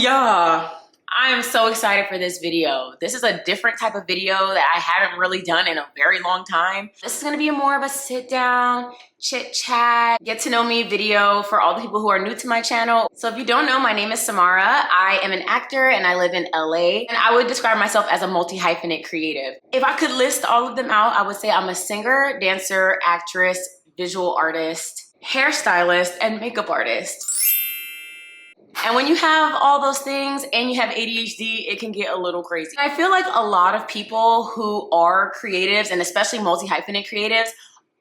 Yeah, I am so excited for this video. This is a different type of video that I haven't really done in a very long time. This is gonna be more of a sit down, chit chat, get to know me video for all the people who are new to my channel. So if you don't know, my name is Samara. I am an actor and I live in LA, and I would describe myself as a multi-hyphenate creative. If I could list all of them out, I would say I'm a singer, dancer, actress, visual artist, hairstylist, and makeup artist. And when you have all those things and you have ADHD, it can get a little crazy. I feel like a lot of people who are creatives, and especially multi-hyphenate creatives,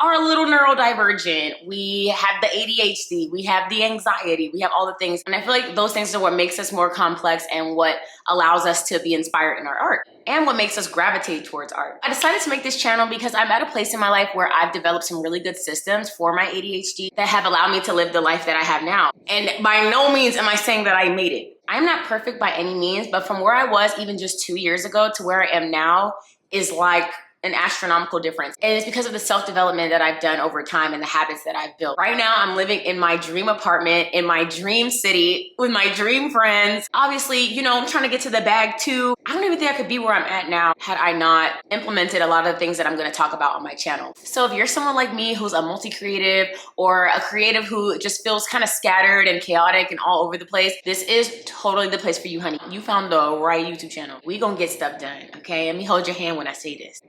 are a little neurodivergent. We have the ADHD, we have the anxiety, we have all the things. And I feel like those things are what makes us more complex and what allows us to be inspired in our art and what makes us gravitate towards art. I decided to make this channel because I'm at a place in my life where I've developed some really good systems for my ADHD that have allowed me to live the life that I have now. And by no means am I saying that I made it. I'm not perfect by any means, but from where I was even just 2 years ago to where I am now is like an astronomical difference. And it's because of the self-development that I've done over time and the habits that I've built. Right now, I'm living in my dream apartment, in my dream city, with my dream friends. Obviously, you know, I'm trying to get to the bag too. I don't even think I could be where I'm at now had I not implemented a lot of the things that I'm gonna talk about on my channel. So if you're someone like me who's a multi-creative or a creative who just feels kind of scattered and chaotic and all over the place, this is totally the place for you, honey. You found the right YouTube channel. We gonna get stuff done, okay? Let me hold your hand when I say this.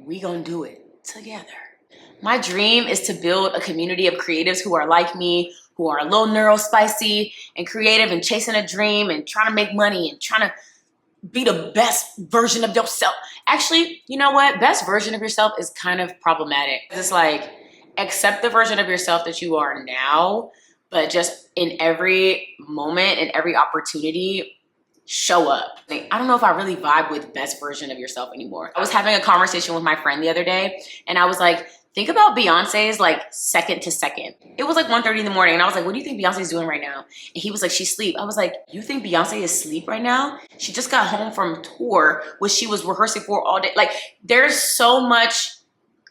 We gonna do it together. My dream is to build a community of creatives who are like me, who are a little neurospicy and creative and chasing a dream and trying to make money and trying to be the best version of yourself. Actually, you know what? Best version of yourself is kind of problematic. It's like, accept the version of yourself that you are now, but just in every moment, in every opportunity, show up. I don't know if I really vibe with best version of yourself anymore. I was having a conversation with my friend the other day and I was like, think about Beyonce's like second to second. It was like 1:30 in the morning and I was like, what do you think Beyonce's doing right now? And he was like, she's asleep. I was like, you think Beyonce is asleep right now? She just got home from tour, which she was rehearsing for all day. Like, there's so much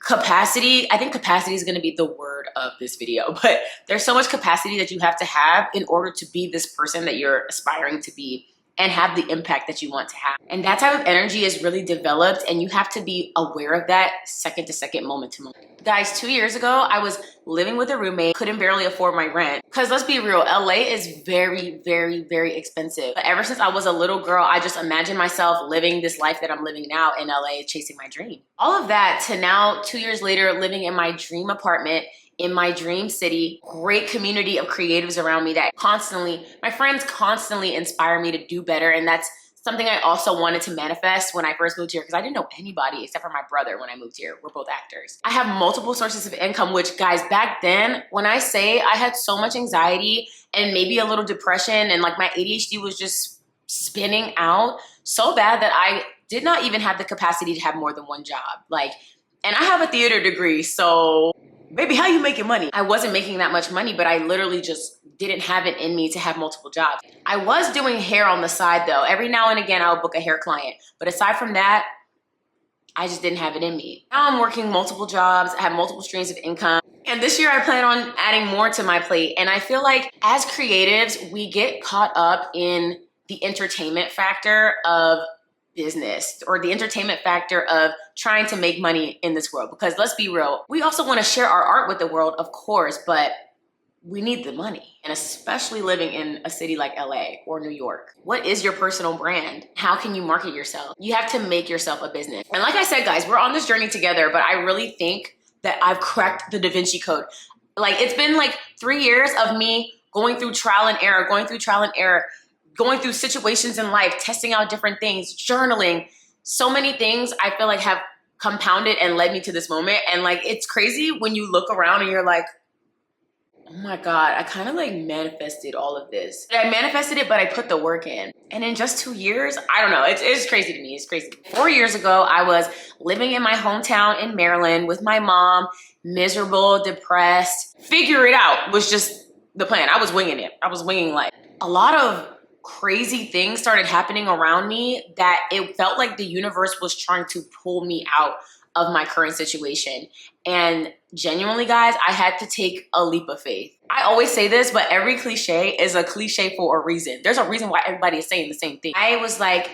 capacity. I think capacity is going to be the word of this video, but there's so much capacity that you have to have in order to be this person that you're aspiring to be and have the impact that you want to have. And that type of energy is really developed and you have to be aware of that second to second, moment to moment. Guys, 2 years ago, I was living with a roommate, couldn't barely afford my rent. Because let's be real, LA is very, very, very expensive. But ever since I was a little girl, I just imagined myself living this life that I'm living now in LA, chasing my dream. All of that to now, 2 years later, living in my dream apartment, in my dream city, great community of creatives around me that constantly, my friends constantly inspire me to do better. And that's something I also wanted to manifest when I first moved here because I didn't know anybody except for my brother when I moved here. We're both actors. I have multiple sources of income, which guys, back then, when I say I had so much anxiety and maybe a little depression and like my ADHD was just spinning out so bad that I did not even have the capacity to have more than one job. Like, and I have a theater degree, so baby, how you making money? I wasn't making that much money, but I literally just didn't have it in me to have multiple jobs. I was doing hair on the side though. Every now and again, I would book a hair client. But aside from that, I just didn't have it in me. Now I'm working multiple jobs, I have multiple streams of income. And this year I plan on adding more to my plate. And I feel like as creatives, we get caught up in the entertainment factor of business or the entertainment factor of trying to make money in this world. Because let's be real, we also want to share our art with the world, of course, but we need the money. And especially living in a city like LA or New York. What is your personal brand? How can you market yourself? You have to make yourself a business. And like I said, guys, we're on this journey together, but I really think that I've cracked the Da Vinci Code. Like, it's been like 3 years of me going through trial and error, going through situations in life, testing out different things, journaling. So many things I feel like have compounded and led me to this moment. And like, it's crazy when you look around and you're like, oh my God, I kind of like manifested all of this. I manifested it, but I put the work in. And in just 2 years, I don't know, it's crazy to me, it's crazy. 4 years ago, I was living in my hometown in Maryland with my mom, miserable, depressed. Figure it out was just the plan. I was winging it. I was winging life. A lot of crazy things started happening around me that it felt like the universe was trying to pull me out of my current situation. And Genuinely, guys, I had to take a leap of faith. I always say this, but every cliche is a cliche for a reason. There's a reason why everybody is saying the same thing. I was like,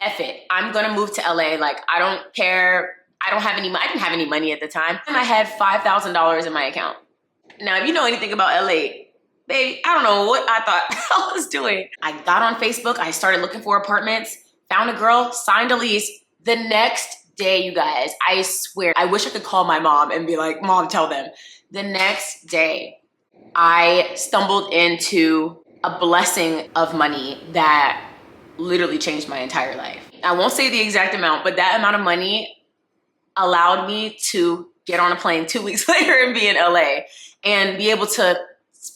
F it. I'm gonna move to LA. Like, I don't care. I don't have any money. I didn't have any money at the time. And I had $5,000 in my account. Now, if you know anything about LA, baby, I don't know what I thought I was doing. I got on Facebook. I started looking for apartments, found a girl, signed a lease. The next day, you guys, I swear, I wish I could call my mom and be like, Mom, tell them. The next day, I stumbled into a blessing of money that literally changed my entire life. I won't say the exact amount, but that amount of money allowed me to get on a plane 2 weeks later and be in LA and be able to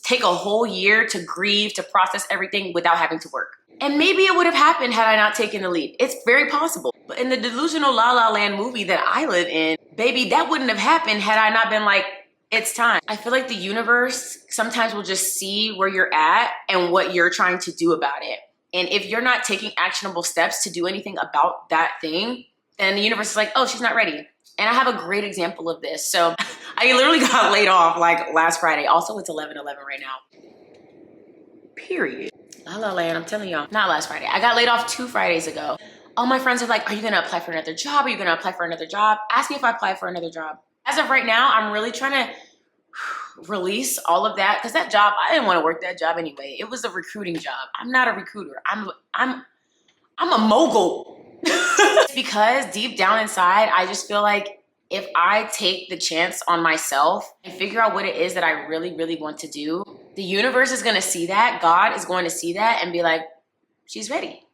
take a whole year to grieve, to process everything without having to work. And maybe it would have happened had I not taken the leap. It's very possible. But in the delusional La La Land movie that I live in, baby, that wouldn't have happened had I not been like, it's time. I feel like the universe sometimes will just see where you're at and what you're trying to do about it. And if you're not taking actionable steps to do anything about that thing, then the universe is like, oh, she's not ready. And I have a great example of this. So I literally got laid off like last Friday. Also, it's 11/11 right now. Period. La La Land, I'm telling y'all. Not last Friday. I got laid off 2 Fridays ago. All my friends are like, are you gonna apply for another job? Are you gonna apply for another job? Ask me if I apply for another job. As of right now, I'm really trying to release all of that because that job, I didn't want to work that job anyway. It was a recruiting job. I'm not a recruiter. I'm a mogul. Because deep down inside, I just feel like if I take the chance on myself and figure out what it is that I really, really want to do, the universe is going to see that. God is going to see that and be like, she's ready.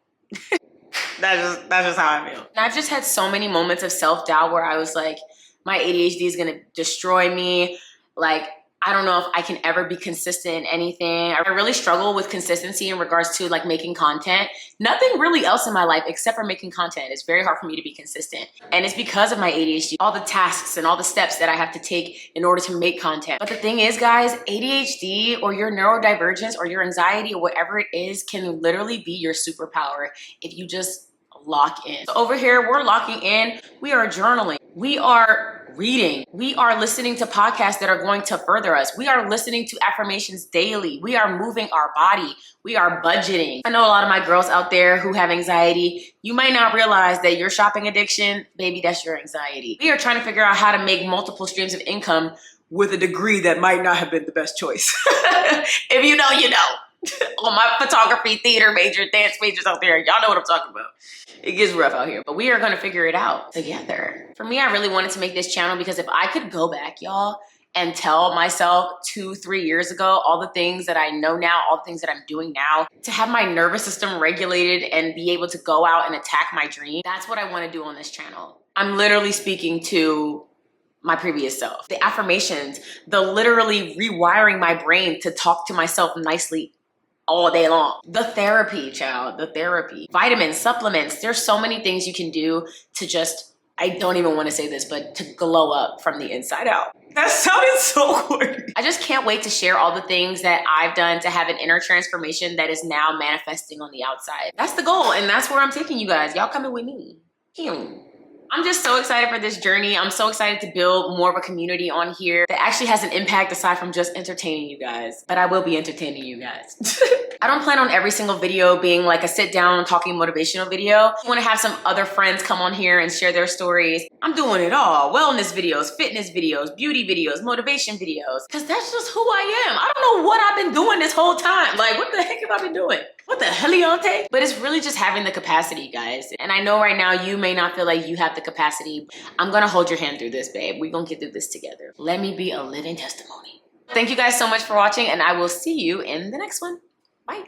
That's just how I feel. And I've just had so many moments of self-doubt where I was like, my ADHD is going to destroy me. Like, I don't know if I can ever be consistent in anything. I really struggle with consistency in regards to like making content. Nothing really else in my life except for making content. It's very hard for me to be consistent. And it's because of my ADHD, all the tasks and all the steps that I have to take in order to make content. But the thing is, guys, ADHD or your neurodivergence or your anxiety or whatever it is can literally be your superpower if you just lock in. So over here, we're locking in. We are journaling. We are reading. We are listening to podcasts that are going to further us. We are listening to affirmations daily. We are moving our body. We are budgeting. I know a lot of my girls out there who have anxiety. You might not realize that your shopping addiction, baby, that's your anxiety. We are trying to figure out how to make multiple streams of income with a degree that might not have been the best choice. If you know, you know. All my photography, theater major, dance majors out there, y'all know what I'm talking about. It gets rough out here, but we are gonna figure it out together. For me, I really wanted to make this channel because if I could go back, y'all, and tell myself 2-3 years ago all the things that I know now, all the things that I'm doing now, to have my nervous system regulated and be able to go out and attack my dream, that's what I wanna do on this channel. I'm literally speaking to my previous self. The affirmations, the literally rewiring my brain to talk to myself nicely all day long. The therapy, child, the therapy. Vitamins, supplements, there's so many things you can do to just, I don't even want to say this, but to glow up from the inside out. That sounded so corny. I just can't wait to share all the things that I've done to have an inner transformation that is now manifesting on the outside. That's the goal, and that's where I'm taking you guys. Y'all coming with me. I'm just so excited for this journey. I'm so excited to build more of a community on here that actually has an impact aside from just entertaining you guys. But I will be entertaining you guys. I don't plan on every single video being like a sit down talking motivational video. I want to have some other friends come on here and share their stories. I'm doing it all. Wellness videos, fitness videos, beauty videos, motivation videos. Because that's just who I am. I don't know what I've been doing this whole time. Like, what the heck have I been doing? What the heliante? But it's really just having the capacity, guys. And I know right now you may not feel like you have the capacity. I'm gonna hold your hand through this, babe. We're gonna get through this together. Let me be a living testimony. Thank you guys so much for watching, and I will see you in the next one. Bye.